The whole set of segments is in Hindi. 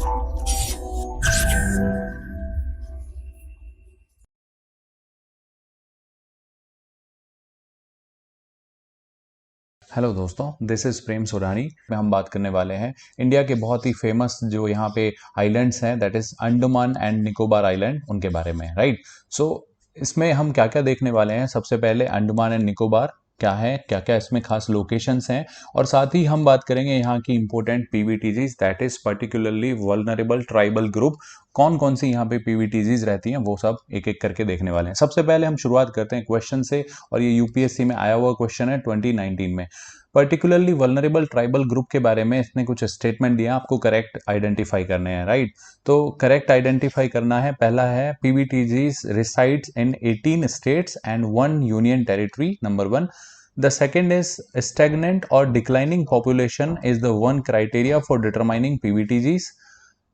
हेलो दोस्तों, दिस इज़ प्रेम सुरानी में हम बात करने वाले हैं इंडिया के बहुत ही फेमस जो यहाँ पे आइलैंड्स हैं, that is Andaman and Nicobar island, उनके बारे में, राइट। सो इसमें हम क्या क्या देखने वाले हैं, सबसे पहले अंडमान एंड निकोबार क्या है, क्या क्या इसमें खास लोकेशंस हैं, और साथ ही हम बात करेंगे यहाँ की important PVTGs, that is particularly vulnerable tribal group, कौन कौन सी यहाँ पे पीवीटीजीज रहती हैं, वो सब एक एक करके देखने वाले हैं। सबसे पहले हम शुरुआत करते हैं क्वेश्चन से, और ये यूपीएससी में आया हुआ क्वेश्चन है 2019 में। पर्टिकुलरली वल्नरेबल ट्राइबल ग्रुप के बारे में इसने कुछ स्टेटमेंट दिया, आपको करेक्ट आइडेंटिफाई करने हैं, राइट। तो करेक्ट आइडेंटिफाई करना है, पहला है PVTGs resides in 18 states and 1 union territory, number 1। The second is stagnant or declining population is the one criteria for determining PVTGs.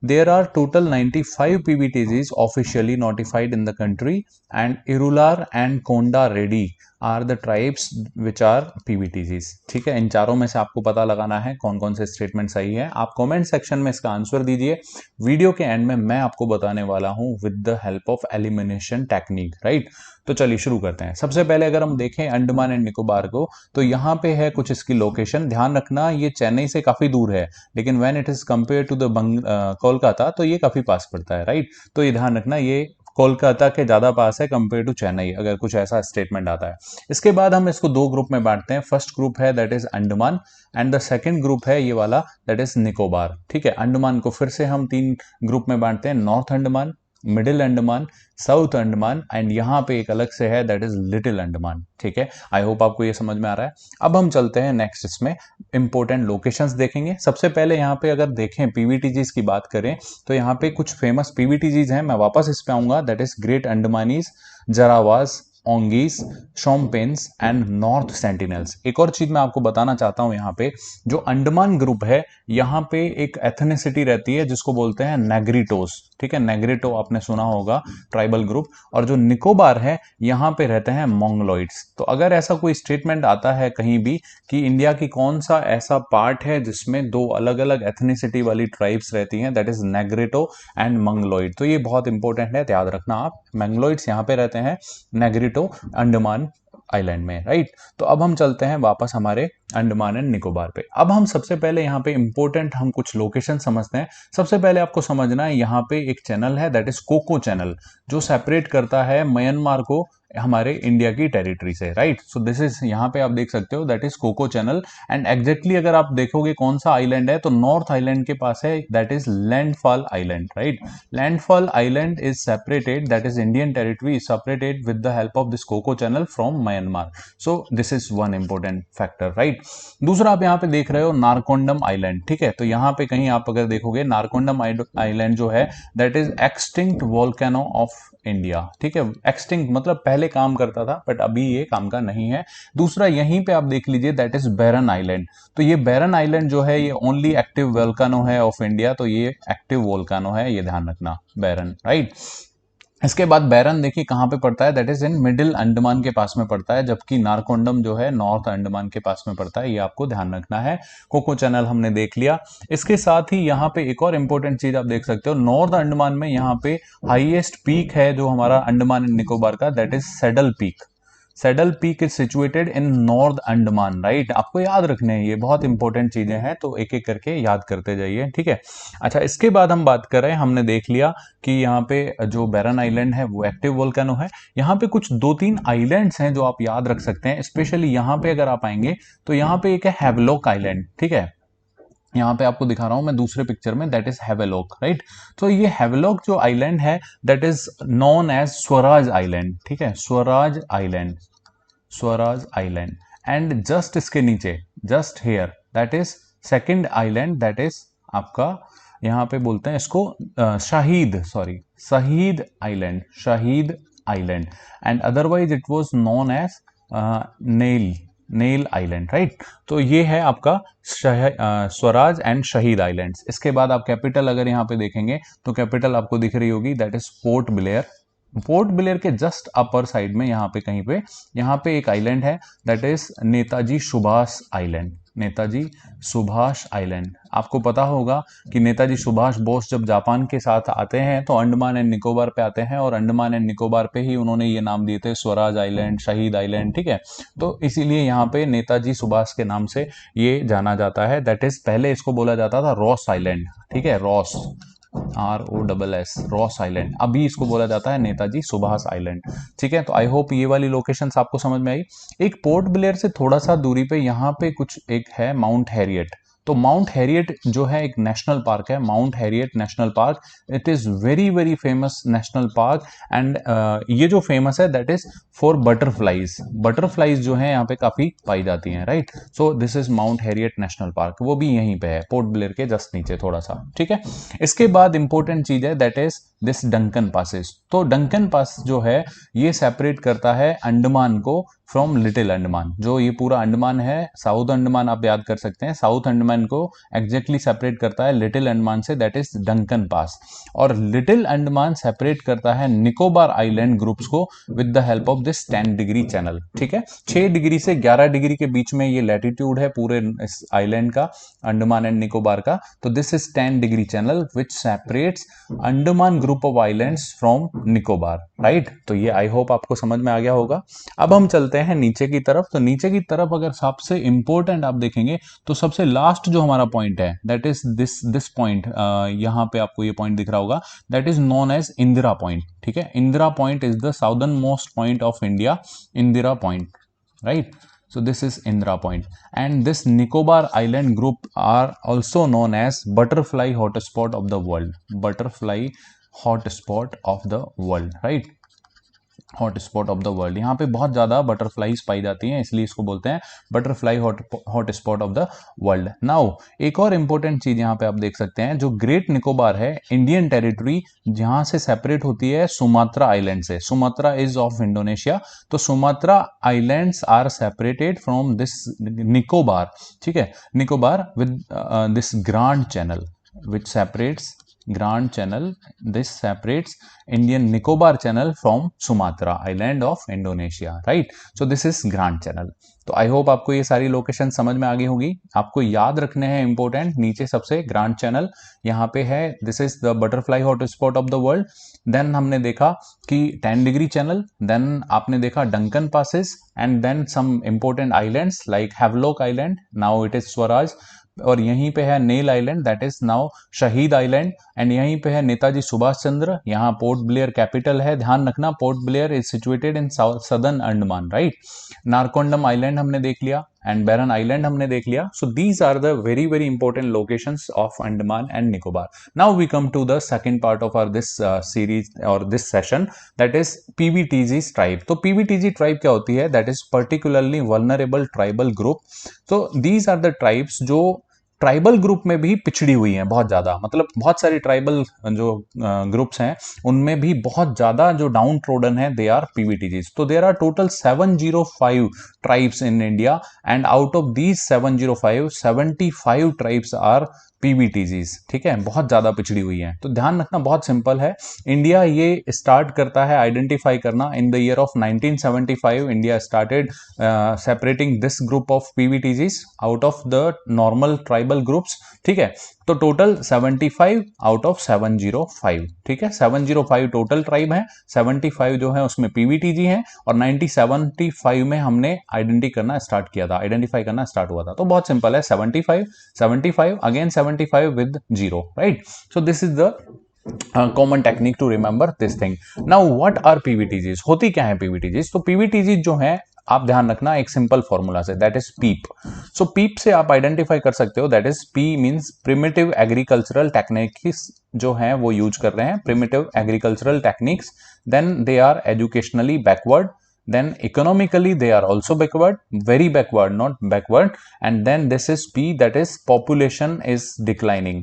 There are total 95 PVTGs officially notified in the country, and Irular and Konda Reddy are the tribes which are PVTGs. ठीक है, इन चारों में से आपको पता लगाना है कौन कौन से स्टेटमेंट सही है। आप कमेंट सेक्शन में इसका आंसर दीजिए। वीडियो के एंड में मैं आपको बताने वाला हूं with the help of elimination technique, right. तो चलिए शुरू करते हैं। सबसे पहले अगर हम देखें अंडमान एंड निकोबार को, तो यहाँ पे है कुछ इसकी लोकेशन, ध्यान रखना ये चेन्नई से काफी दूर है, लेकिन when it is compare to the Kolkata तो ये काफी पास पड़ता है, राइट। तो ये ध्यान रखना, ये कोलकाता के ज्यादा पास है कंपेयर टू चेन्नई, अगर कुछ ऐसा स्टेटमेंट आता है। इसके बाद हम इसको दो ग्रुप में बांटते हैं। फर्स्ट ग्रुप है that is Andaman, and the second group है ये वाला दैट इज निकोबार। ठीक है, अंडमान को फिर से हम तीन ग्रुप में बांटते हैं, north Andaman, middle Andaman, south Andaman, and यहाँ पे एक अलग से है दैट इज लिटिल अंडमान। ठीक है, आई होप आपको ये समझ में आ रहा है। अब हम चलते हैं नेक्स्ट, इसमें इंपॉर्टेंट लोकेशंस देखेंगे। सबसे पहले यहाँ पे अगर देखें पीवीटीजीज की बात करें, तो यहाँ पे कुछ फेमस पीवीटीजीज हैं, मैं वापस इस पे आऊंगा, that is Great Andamanese, Jarawas, Onges, Shompens and North Sentinels. एक और चीज मैं आपको बताना चाहता हूं, यहाँ पे जो अंडमान ग्रुप है, यहाँ पे एक एथनिसिटी रहती है जिसको बोलते हैं नेग्रिटोस। ठीक है, नेग्रिटो आपने सुना होगा, ट्राइबल ग्रुप। और जो निकोबार है, यहाँ पे रहते हैं मोंगलोइड्स। तो अगर ऐसा कोई स्टेटमेंट आता है कहीं भी कि इंडिया की कौन सा ऐसा पार्ट है जिसमें दो अलग अलग एथनिसिटी वाली ट्राइब्स रहती हैं, दैट इज नेग्रिटो एंड मंगलोइड, तो ये बहुत इंपॉर्टेंट है, याद रखना आप। मंगलोइड्स यहाँ पे रहते हैं, नेग्रिटो अंडमान आइलैंड में, राइट। तो अब हम चलते हैं वापस हमारे अंडमान एंड निकोबार पे। अब हम सबसे पहले यहाँ पे इंपॉर्टेंट हम कुछ लोकेशन समझते हैं। सबसे पहले आपको समझना है, यहाँ पे एक चैनल है दैट इज कोको चैनल, जो सेपरेट करता है म्यांमार को हमारे इंडिया की टेरिटरी से, राइट। सो दिस इज, यहाँ पे आप देख सकते हो that is Coco Channel, and exactly अगर आप देखोगे कौन सा आइलैंड है, तो नॉर्थ आइलैंड के पास है, that is Landfall Island, right. Landfall Island is separated, that is Indian territory is separated with the help of this Coco Channel from Myanmar. So this is one important factor, right. दूसरा आप यहाँ पे देख रहे हो नारकोंडम आइलैंड। ठीक है, तो यहाँ पे कहीं आप अगर देखोगे, नारकोंडम आइलैंड जो है that is extinct volcano of India. ठीक है, एक्सटिंक्ट मतलब पहले काम करता था बट अभी ये काम का नहीं है। दूसरा यहीं पे आप देख लीजिए, दैट इज बैरन आइलैंड। तो ये बैरन आइलैंड जो है, ये ओनली एक्टिव वोल्केनो है ऑफ इंडिया, तो ये एक्टिव वोल्केनो है, ये ध्यान रखना, बैरन, राइट। इसके बाद बैरन देखिए कहाँ पे पड़ता है, that is in middle Andaman के पास में पड़ता है, जबकि नारकोंडम जो है नॉर्थ अंडमान के पास में पड़ता है, ये आपको ध्यान रखना है। कोको चैनल हमने देख लिया। इसके साथ ही यहाँ पे एक और इंपॉर्टेंट चीज आप देख सकते हो, नॉर्थ अंडमान में यहाँ पे हाईएस्ट पीक है जो हमारा अंडमान एंड निकोबार का, that is saddle peak. Saddle peak is situated in north Andaman, right. आपको याद रखने हैं, ये बहुत इंपॉर्टेंट चीजें हैं, तो एक एक करके याद करते जाइए, ठीक है। अच्छा, इसके बाद हम बात कर रहे हैं, हमने देख लिया कि यहाँ पे जो बैरन आइलैंड है वो एक्टिव वोल्केनो है। यहाँ पे कुछ दो तीन आइलैंड्स हैं जो आप याद रख सकते हैं, स्पेशली यहाँ पे अगर आप आएंगे तो यहाँ पे एक है हैवलॉक आइलैंड। ठीक है, यहाँ पे आपको दिखा रहा हूं मैं दूसरे पिक्चर में, दैट इज हैवेलॉक, राइट। तो ये हैवेलॉक जो आइलैंड है that is known as Swaraj Island. ठीक है, Swaraj Island, Swaraj Island. And just इसके नीचे, just here, that is second island, that इज आपका यहाँ पे बोलते हैं इसको Shahid, sorry, Shaheed Island, Shaheed Island. And otherwise it was known as Neil, Neil Island, right. तो ये है आपका स्वराज एंड शहीद आइलैंड्स। इसके बाद आप कैपिटल अगर यहाँ पे देखेंगे तो कैपिटल आपको दिख रही होगी, that is port Blair. Port Blair के जस्ट अपर साइड में यहाँ पे कहीं पे, यहाँ पे एक आइलैंड है that is Netaji Subhash island. Netaji Subhash island. आपको पता होगा कि नेताजी सुभाष बोस जब जापान के साथ आते हैं तो अंडमान एंड निकोबार पे आते हैं, और अंडमान एंड निकोबार पे ही उन्होंने ये नाम दिए थे, स्वराज आइलैंड, शहीद आइलैंड, ठीक है। तो इसीलिए यहाँ पे नेताजी सुभाष के नाम से ये जाना जाता है। दैट इज, पहले इसको बोला जाता था रॉस आइलैंड, ठीक है, रॉस, ROSS, रॉस आइलैंड। अभी इसको बोला जाता है नेताजी सुभाष आइलैंड, ठीक है। तो आई होप ये वाली लोकेशंस आपको समझ में आई। एक पोर्ट ब्लेयर से थोड़ा सा दूरी पे यहाँ पे कुछ एक है माउंट हैरियट। तो माउंट हैरियट जो है एक नेशनल पार्क है, mount Harriet national park. It is very very famous national park, and ये जो फेमस है that is for butterflies. Butterflies जो है यहाँ पे काफी पाई जाती हैं, right. So this is mount Harriet national park, वो भी यहीं पे है, पोर्ट ब्लेयर के जस्ट नीचे थोड़ा सा, ठीक है। इसके बाद इंपॉर्टेंट चीज है that is this Duncan passes. तो डंकन पास जो है ये सेपरेट करता है अंडमान को फ्रॉम लिटिल अंडमान। जो ये पूरा अंडमान है, साउथ अंडमान आप याद कर सकते हैं, साउथ अंडमान को एग्जैक्टली सेपरेट करता है लिटिल अंडमान से, दैट इज डंकन पास। और लिटिल अंडमान सेपरेट करता है निकोबार आइलैंड ग्रुप्स को with the help of this 10 degree channel, ठीक है। 6 डिग्री से 11 डिग्री के बीच में ये लैटिट्यूड है पूरे इस आइलैंड का, अंडमान एंड निकोबार का। तो this is 10 degree channel which separates Andaman group of islands from Nicobar, right. तो ये आई होप आपको समझ में आ गया होगा। अब हम चलते हैं नीचे की तरफ। तो नीचे की तरफ अगर सबसे इंपॉर्टेंट आप देखेंगे तो सबसे लास्ट जो हमारा पॉइंट है दैट इज दिस पॉइंट, यहां पे आपको ये पॉइंट दिख रहा होगा, that is known as Indira Point, ठीक है। Indira Point is the southernmost point of India, Indira Point, right? So this is Indira Point, and this Nicobar Island group are also known as butterfly hotspot of the world. Butterfly hotspot of the world, right? Hot spot of the world. यहाँ पे बहुत ज़्यादा बटरफ्लाईज पाई जाती हैं, इसलिए इसको बोलते हैं butterfly hot spot of the world. Now एक और इंपॉर्टेंट चीज़ यहाँ पे आप देख सकते हैं, जो ग्रेट निकोबार है इंडियन टेरिटरी, जहाँ से सेपरेट होती है सुमात्रा आइलैंड से। सुमात्रा इज ऑफ इंडोनेशिया, तो Sumatra Islands are separated from this Nicobar, ठीक है, Nicobar with this Grand Channel which separates Grand Channel. This separates Indian Nicobar Channel from Sumatra Island of Indonesia, right? So this is Grand Channel. तो आई होप आपको ये सारी लोकेशन समझ में आ गई होगी। आपको याद रखने हैं इंपॉर्टेंट, नीचे सबसे ग्रांड चैनल यहाँ पे है, this is the butterfly hot spot of the world. Then हमने देखा कि 10 डिग्री चैनल, देन आपने देखा Duncan passes, and then some important islands like Havelock Island, now it is Swaraj, और यहीं पे है Neil Island, that is now Shaheed Island, and यहीं पे है नेताजी सुभाष चंद्र। यहाँ पोर्ट ब्लेयर कैपिटल है, ध्यान रखना Port Blair is situated in southern Andaman, right. Narcondam Island हमने देख लिया, एंड बैरन आइलैंड हमने देख लिया। So these are the very very important locations of Andaman and Nicobar. Now we come to the second part of our this series or this session, that is PVTG tribe. तो पीवीटीजी ट्राइब क्या होती है, that is particularly vulnerable tribal group. तो दीज आर द ट्राइब्स जो ट्राइबल ग्रुप में भी पिछड़ी हुई हैं बहुत ज्यादा, मतलब बहुत सारी ट्राइबल जो ग्रुप्स हैं उनमें भी बहुत ज्यादा जो डाउन ट्रोडन है, दे आर पीवीटीजीज। तो there are total 705 tribes in India, and out of these 705 75 tribes are PVTGs, ठीक है, बहुत ज्यादा पिछड़ी हुई है। तो ध्यान रखना बहुत सिंपल है, इंडिया ये स्टार्ट करता है आइडेंटिफाई करना in the year of 1975। India started separating this group of PVTGs out of the normal tribal groups, ठीक है। तो टोटल 75 आउट ऑफ 705, ठीक है, 705 टोटल ट्राइब है, 75 जो है उसमें पीवीटीजी है, और 1975 में हमने आइडेंटिफाई करना स्टार्ट हुआ था। तो बहुत सिंपल है, 75 again 75 with 0, right? So this is the common technique to remember this thing. Now what are PVTGs? होती क्या है PVTGs? तो PVTGs जो है आप ध्यान रखना एक सिंपल फॉर्मूला से, that is peep. So peep से आप आइडेंटिफाई कर सकते हो, that is P means primitive agricultural techniques जो है वो यूज कर रहे हैं, primitive agricultural techniques. Then they are educationally backward, then economically they are also backward, very backward, not backward, and then this is P, that is population is declining,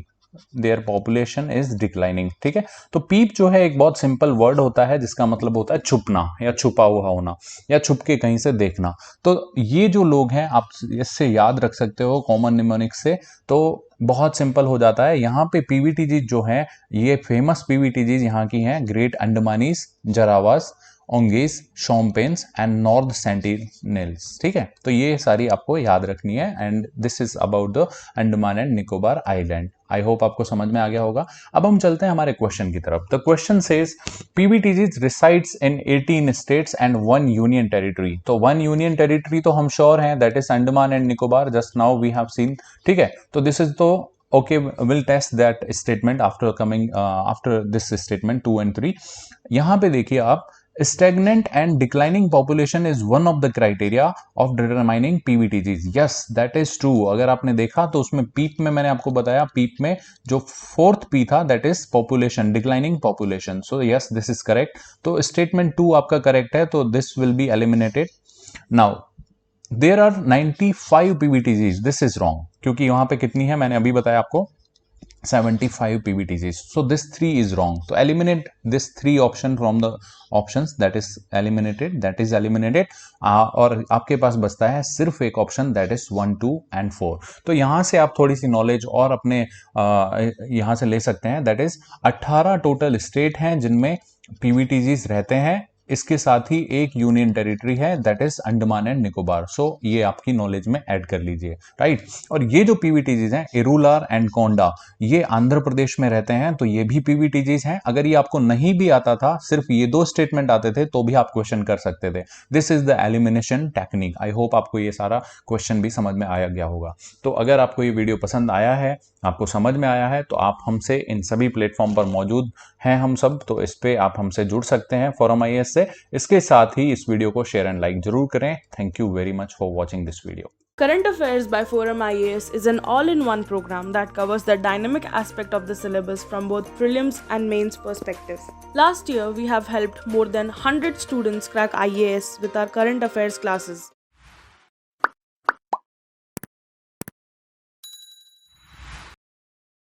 their population is declining, ठीक है। तो पीप जो है एक बहुत सिंपल वर्ड होता है जिसका मतलब होता है छुपना या छुपा हुआ होना या छुप के कहीं से देखना। तो ये जो लोग हैं आप इससे याद रख सकते हो कॉमन निमोनिक से, तो बहुत सिंपल हो जाता है। यहाँ पे पीवीटीजी जो है ये फेमस पीवीटीजी यहाँ की हैं, great Andamanese, जरावास, Onges, शॉम्पेन्स and north सेंटिनेल्स। ठीक है, तो ये सारी आपको याद रखनी है and this is about the Andaman and Nicobar island. I hope आपको समझ में आ गया होगा। अब हम चलते हैं हमारे क्वेश्चन की तरफ। The question says PBTGs resides in 18 states and 1 union territory. तो 1 यूनियन टेरिटरी तो हम श्योर हैं, that is Andaman and Nicobar, just now we have seen. ठीक है, तो दिस इज तो okay, we'll test that statement after coming after this statement 2 and 3। यहां पे देखिए आप, stagnant and declining population is one of the criteria of determining PBTGs। yes, that is true। अगर आपने देखा तो उसमें पीप में मैंने आपको बताया, पीप में जो फोर्थ पी था that is population, declining population. So yes, this is correct. तो स्टेटमेंट 2 आपका करेक्ट है, तो this will be eliminated. Now there are 95 PBTGs, this is wrong, क्योंकि वहां पे कितनी है मैंने अभी बताया आपको, 75 PBTGs। so this 3 is wrong, तो eliminate this 3 option from the options, that is eliminated। और आपके पास बचता है सिर्फ एक ऑप्शन, that is 1, 2 and 4। तो यहां से आप थोड़ी सी नॉलेज और अपने यहां से ले सकते हैं, that is 18 टोटल स्टेट हैं जिनमें PBTGs रहते हैं, इसके साथ ही एक यूनियन टेरिटरी है that is Andaman and Nicobar. So ये आपकी नॉलेज में ऐड कर लीजिए, राइट। और ये जो पीबीटीजीज हैं, इरूलार एंड कोंडा, ये आंध्र प्रदेश में रहते हैं, तो ये भी पीबीटीजीज हैं। अगर ये आपको नहीं भी आता था, सिर्फ ये 2 स्टेटमेंट आते थे, तो भी आप क्वेश्चन कर सकते थे। This is the elimination technique. I hope आपको ये सारा क्वेश्चन भी समझ में आया गया होगा। तो अगर आपको ये वीडियो पसंद आया है, आपको समझ में आया है, तो आप हमसे इन सभी प्लेटफॉर्म पर मौजूद हैं हम सब, तो इस पे आप हमसे जुड़ सकते हैं फोरम आईएएस से। इसके साथ ही इस वीडियो को शेयर एंड लाइक जरूर करें। Thank you very much for watching this video. Current Affairs by Forum IAS is an all-in-one program that covers the dynamic aspect of the syllabus from both prelims and mains perspective. Last year, we have helped more than 100 students crack IAS with our current affairs classes.